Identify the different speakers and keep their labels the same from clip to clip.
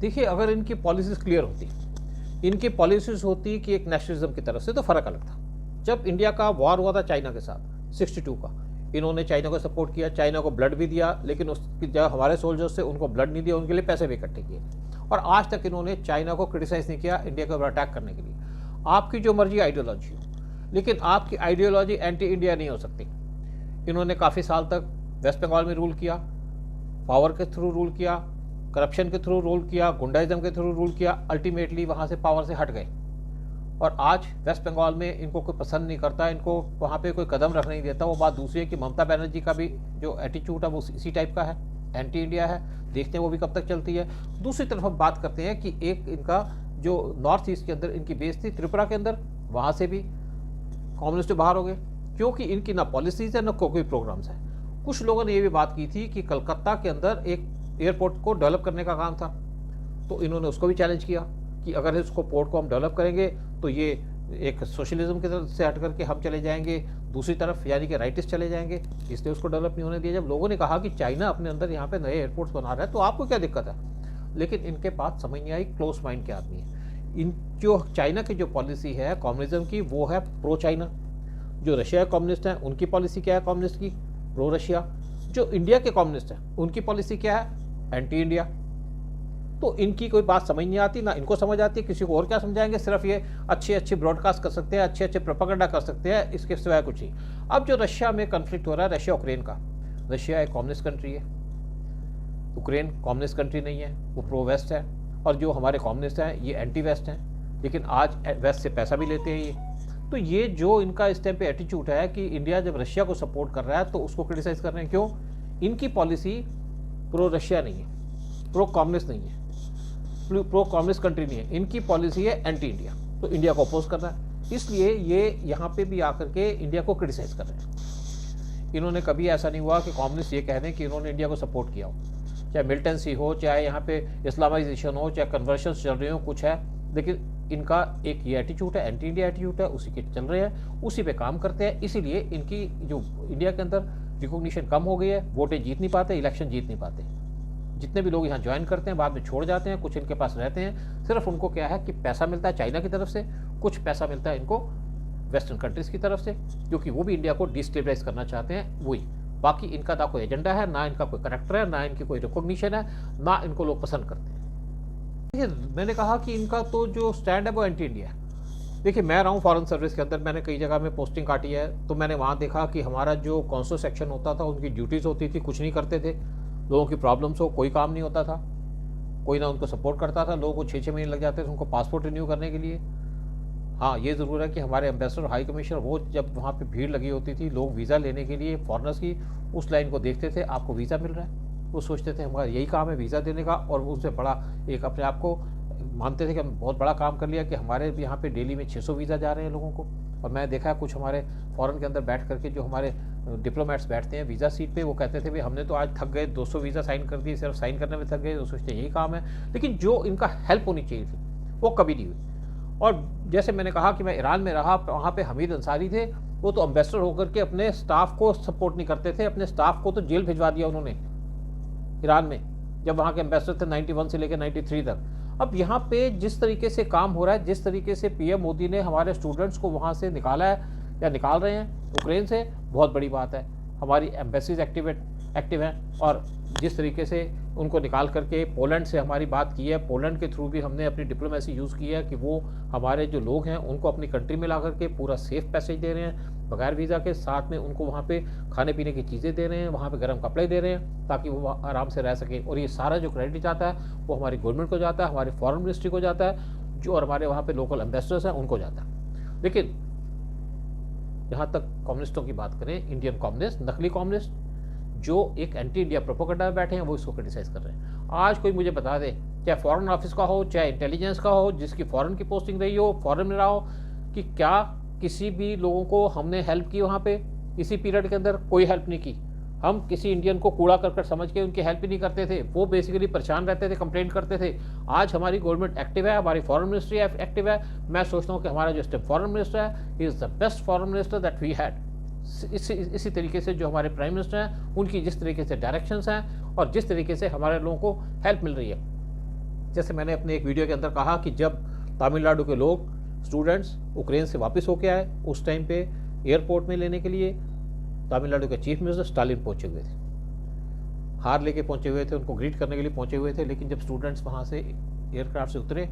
Speaker 1: देखिए, अगर इनकी पॉलिसीज़ क्लियर होती, इनकी पॉलिसीज़ होती कि एक नेशनलिज़्म की तरफ से, तो फ़र्क अलग था। जब इंडिया का वॉर हुआ था चाइना के साथ 62 का, इन्होंने चाइना को सपोर्ट किया, चाइना को ब्लड भी दिया, लेकिन उसकी जो हमारे सोल्जर्स थे उनको ब्लड नहीं दिया, उनके लिए पैसे भी इकट्ठे किए। और आज तक इन्होंने चाइना को क्रिटिसाइज़ नहीं किया इंडिया के ऊपर अटैक करने के लिए। आपकी जो मर्जी आइडियोलॉजी हो, लेकिन आपकी आइडियोलॉजी एंटी इंडिया नहीं हो सकती। इन्होंने काफ़ी साल तक वेस्ट बंगाल में रूल किया, पावर के थ्रू रूल किया, करप्शन के थ्रू रूल किया, गुंडाइज्म के थ्रू रूल किया, अल्टीमेटली वहाँ से पावर से हट गए। और आज वेस्ट बंगाल में इनको कोई पसंद नहीं करता, इनको वहाँ पे कोई कदम रखने नहीं देता। वो बात दूसरी है कि ममता बनर्जी का भी जो एटीट्यूड है वो इसी टाइप का है, एंटी इंडिया है। देखते हैं वो भी कब तक चलती है। दूसरी तरफ हम बात करते हैं कि एक इनका जो नॉर्थ ईस्ट के अंदर इनकी बेस थी, त्रिपुरा के अंदर, वहाँ से भी कम्युनिस्ट बाहर हो गए, क्योंकि इनकी ना पॉलिसीज़ है ना कोई प्रोग्राम्स है। कुछ लोगों ने ये भी बात की थी कि कलकत्ता के अंदर एक एयरपोर्ट को डेवलप करने का काम था, तो इन्होंने उसको भी चैलेंज किया कि अगर इसको पोर्ट को हम डेवलप करेंगे तो ये एक सोशलिज्म की तरफ से हट करके हम चले जाएंगे दूसरी तरफ, यानी कि राइटिस्ट चले जाएंगे, इसलिए उसको डेवलप नहीं होने दिया। जब लोगों ने कहा कि चाइना अपने अंदर यहाँ पे नए एयरपोर्ट्स बना रहा है तो आपको क्या दिक्कत है, लेकिन इनके पास समझ नहीं आई, क्लोज माइंड के आदमी है। इन जो चाइना की जो पॉलिसी है कम्युनिज्म की, वो है प्रो चाइना। जो रशिया कम्युनिस्ट हैं उनकी पॉलिसी क्या है कम्युनिस्ट की, प्रो रशिया। जो इंडिया के कम्युनिस्ट हैं उनकी पॉलिसी क्या है, एंटी इंडिया। तो इनकी कोई बात समझ नहीं आती, ना इनको समझ आती है, किसी को और क्या समझाएंगे। सिर्फ ये अच्छे अच्छे ब्रॉडकास्ट कर सकते हैं, अच्छे अच्छे प्रोपेगेंडा कर सकते हैं, इसके सिवाय कुछ नहीं। अब जो रशिया में कन्फ्लिक्ट हो रहा है, रशिया यूक्रेन का, रशिया एक कम्युनिस्ट कंट्री है, यूक्रेन कम्युनिस्ट कंट्री नहीं है, वो प्रो वेस्ट है। और जो हमारे कम्युनिस्ट हैं ये एंटी वेस्ट हैं, लेकिन आज वेस्ट से पैसा भी लेते हैं ये। तो ये जो इनका इस टाइम पे एटीट्यूड है कि इंडिया जब रशिया को सपोर्ट कर रहा है तो उसको क्रिटिसाइज कर रहे हैं, क्यों? इनकी पॉलिसी प्रो रशिया नहीं है, प्रो कम्युनिस्ट नहीं है, प्रो कम्युनिस्ट कंट्री नहीं है, इनकी पॉलिसी है एंटी इंडिया। तो इंडिया को अपोज कर रहा है, इसलिए ये यहाँ पे भी आकर के इंडिया को क्रिटिसाइज कर रहे हैं। इन्होंने कभी ऐसा नहीं हुआ कि कम्युनिस्ट ये कह दें कि इन्होंने इंडिया को सपोर्ट किया हो, चाहे मिलिटेंसी हो, चाहे यहाँ पे इस्लामाइजेशन हो, चाहे कन्वर्शन चल रही हो, कुछ है, लेकिन इनका एक ये एटीट्यूड है, एंटी इंडिया एटीट्यूड है, उसी के चल रहे हैं, उसी पे काम करते हैं। इसीलिए इनकी जो इंडिया के अंदर रिकॉग्निशन कम हो गई है, वोटें जीत नहीं पाते, इलेक्शन जीत नहीं पाते। जितने भी लोग यहाँ ज्वाइन करते हैं बाद में छोड़ जाते हैं, कुछ इनके पास रहते हैं। सिर्फ उनको क्या है कि पैसा मिलता है चाइना की तरफ से, कुछ पैसा मिलता है इनको वेस्टर्न कंट्रीज़ की तरफ से, क्योंकि वो भी इंडिया को डिस्टेबलाइज करना चाहते हैं, वही। बाकी इनका ना कोई एजेंडा है, ना इनका कोई करेक्टर है, ना इनकी कोई रिकॉग्निशन है, ना इनको लोग पसंद करते हैं। देखिए, मैंने कहा कि इनका तो जो स्टैंड है वो एंटी इंडिया है। देखिए, मैं रहा हूँ फॉरेन सर्विस के अंदर, मैंने कई जगह में पोस्टिंग काटी है, तो मैंने वहाँ देखा कि हमारा जो कॉन्सुलर सेक्शन होता था, उनकी ड्यूटीज़ होती थी, कुछ नहीं करते थे। लोगों की प्रॉब्लम्स हो, कोई काम नहीं होता था, कोई ना उनको सपोर्ट करता था। लोगों को 6-6 महीने लग जाते थे उनको पासपोर्ट रिन्यू करने के लिए। हाँ, ये ज़रूर है कि हमारे एम्बेसडर, हाई कमिश्नर, वो जब वहाँ पे भीड़ लगी होती थी, लोग वीज़ा लेने के लिए फॉरनर्स की, उस लाइन को देखते थे, आपको वीज़ा मिल रहा है, वो सोचते थे हमारा यही काम है वीज़ा देने का, और उससे बड़ा एक अपने आप को मानते थे कि हम बहुत बड़ा काम कर लिया कि हमारे यहाँ पे डेली में 600 वीज़ा जा रहे हैं लोगों को। और मैं देखा है कुछ हमारे फॉरेन के अंदर बैठ करके जो हमारे डिप्लोमेट्स बैठते हैं वीज़ा सीट पे, वो कहते थे भाई हमने तो आज थक गए, 200 वीज़ा साइन कर दिए, सिर्फ साइन करने में थक गए, तो सोचते यही काम है। लेकिन जो इनका हेल्प होनी चाहिए थी वो कभी नहीं हुई। और जैसे मैंने कहा कि मैं ईरान में रहा, वहाँ पे हमीद अंसारी थे, वो तो एम्बेसडर होकर के अपने स्टाफ को सपोर्ट नहीं करते थे, अपने स्टाफ को तो जेल भिजवा दिया उन्होंने ईरान में, जब वहाँ के एम्बेसडर थे 91 से लेकर 93 तक। अब यहाँ पे जिस तरीके से काम हो रहा है, जिस तरीके से पीएम मोदी ने हमारे स्टूडेंट्स को वहाँ से निकाला है या निकाल रहे हैं यूक्रेन से, बहुत बड़ी बात है। हमारी एम्बेसीज एक्टिव हैं, और जिस तरीके से उनको निकाल करके पोलैंड से हमारी बात की है, पोलैंड के थ्रू भी हमने अपनी डिप्लोमेसी यूज़ की है कि वो हमारे जो लोग हैं उनको अपनी कंट्री में ला करके पूरा सेफ पैसेज दे रहे हैं बगैर वीज़ा के, साथ में उनको वहाँ पे खाने पीने की चीज़ें दे रहे हैं, वहाँ पे गर्म कपड़े दे रहे हैं ताकि वो आराम से रह सके। और ये सारा जो क्रेडिट जाता है वो हमारी गवर्नमेंट को जाता है, हमारी फॉरेन मिनिस्ट्री को जाता है, जो और हमारे वहाँ पे लोकल एम्बेसडर्स हैं उनको जाता है। लेकिन यहाँ तक कम्युनिस्टों की बात करें, इंडियन कम्युनिस्ट, नकली कम्युनिस्ट जो एक एंटी इंडिया प्रोपेगेंडा में बैठे हैं, वो इसको क्रिटिसाइज कर रहे हैं। आज कोई मुझे बता दे, चाहे फॉरेन ऑफिस का हो, चाहे इंटेलिजेंस का हो, जिसकी फॉरेन की पोस्टिंग रही हो, फॉरेन में रहा हो, कि क्या किसी भी लोगों को हमने हेल्प की वहाँ पे इसी पीरियड के अंदर? कोई हेल्प नहीं की। हम किसी इंडियन को कूड़ा करकट समझ के उनकी हेल्प ही नहीं करते थे, वो बेसिकली परेशान रहते थे, कंप्लेन करते थे। आज हमारी गवर्नमेंट एक्टिव है, हमारी फॉरेन मिनिस्ट्री एक्टिव है। मैं सोचता हूँ कि हमारा जो फॉरेन मिनिस्टर है, he is the best foreign minister that we had. इसी तरीके से जो हमारे प्राइम मिनिस्टर हैं, उनकी जिस तरीके से डायरेक्शंस हैं और जिस तरीके से हमारे लोगों को हेल्प मिल रही है, जैसे मैंने अपने एक वीडियो के अंदर कहा कि जब तमिलनाडु के लोग स्टूडेंट्स यूक्रेन से वापस होके आए, उस टाइम पे एयरपोर्ट में लेने के लिए तमिलनाडु के चीफ मिनिस्टर स्टालिन पहुंचे हुए थे, हार लेके पहुंचे हुए थे, उनको ग्रीट करने के लिए पहुंचे हुए थे। लेकिन जब स्टूडेंट्स वहाँ से एयरक्राफ्ट से उतरे,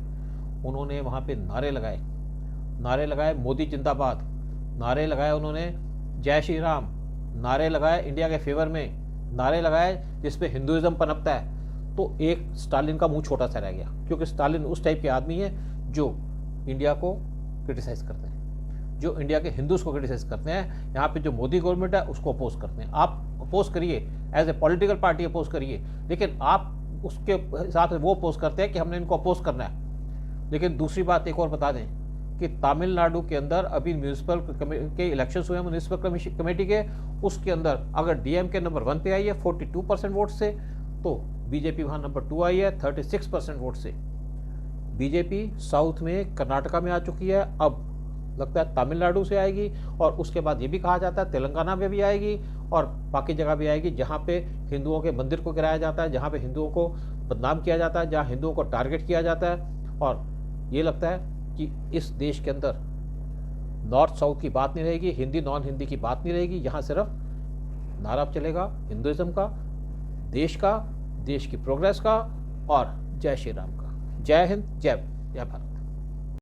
Speaker 1: उन्होंने वहाँ पे नारे लगाए मोदी जिंदाबाद, नारे लगाए उन्होंने जय श्री राम, नारे लगाए इंडिया के फेवर में, नारे लगाए जिसपे हिंदुइज्म पनपता है। तो एक स्टालिन का मुंह छोटा सा रह गया, क्योंकि स्टालिन उस टाइप के आदमी है जो इंडिया को क्रिटिसाइज करते हैं, जो इंडिया के हिंदूज को क्रिटिसाइज करते हैं। यहाँ पे जो मोदी गवर्नमेंट है उसको अपोज करते हैं। आप अपोज करिए, as a political party oppose करिए, लेकिन आप उसके हिसाब से वो अपोज करते हैं कि हमने इनको अपोज करना है। लेकिन दूसरी बात एक और बता दें कि तमिलनाडु के अंदर अभी म्यूनिसिपल के इलेक्शंस हुए हैं, म्यूनिसिपल कमेटी के, उसके अंदर अगर डीएमके नंबर 1 पे आई है 42% वोट से, तो बीजेपी वहाँ नंबर 2 आई है 36% वोट से। बीजेपी साउथ में कर्नाटका में आ चुकी है, अब लगता है तमिलनाडु से आएगी, और उसके बाद ये भी कहा जाता है तेलंगाना में भी आएगी और बाकी जगह भी आएगी, जहाँ पे हिंदुओं के मंदिर को गिराया जाता है, जहाँ पे हिंदुओं को बदनाम किया जाता है, जहाँ हिंदुओं को टारगेट किया जाता है। और ये लगता है कि इस देश के अंदर नॉर्थ साउथ की बात नहीं रहेगी, हिंदी नॉन हिंदी की बात नहीं रहेगी, यहाँ सिर्फ नारा चलेगा हिंदुइज्म का, देश की प्रोग्रेस का और जय श्री राम का। जय हिंद, जय भारत।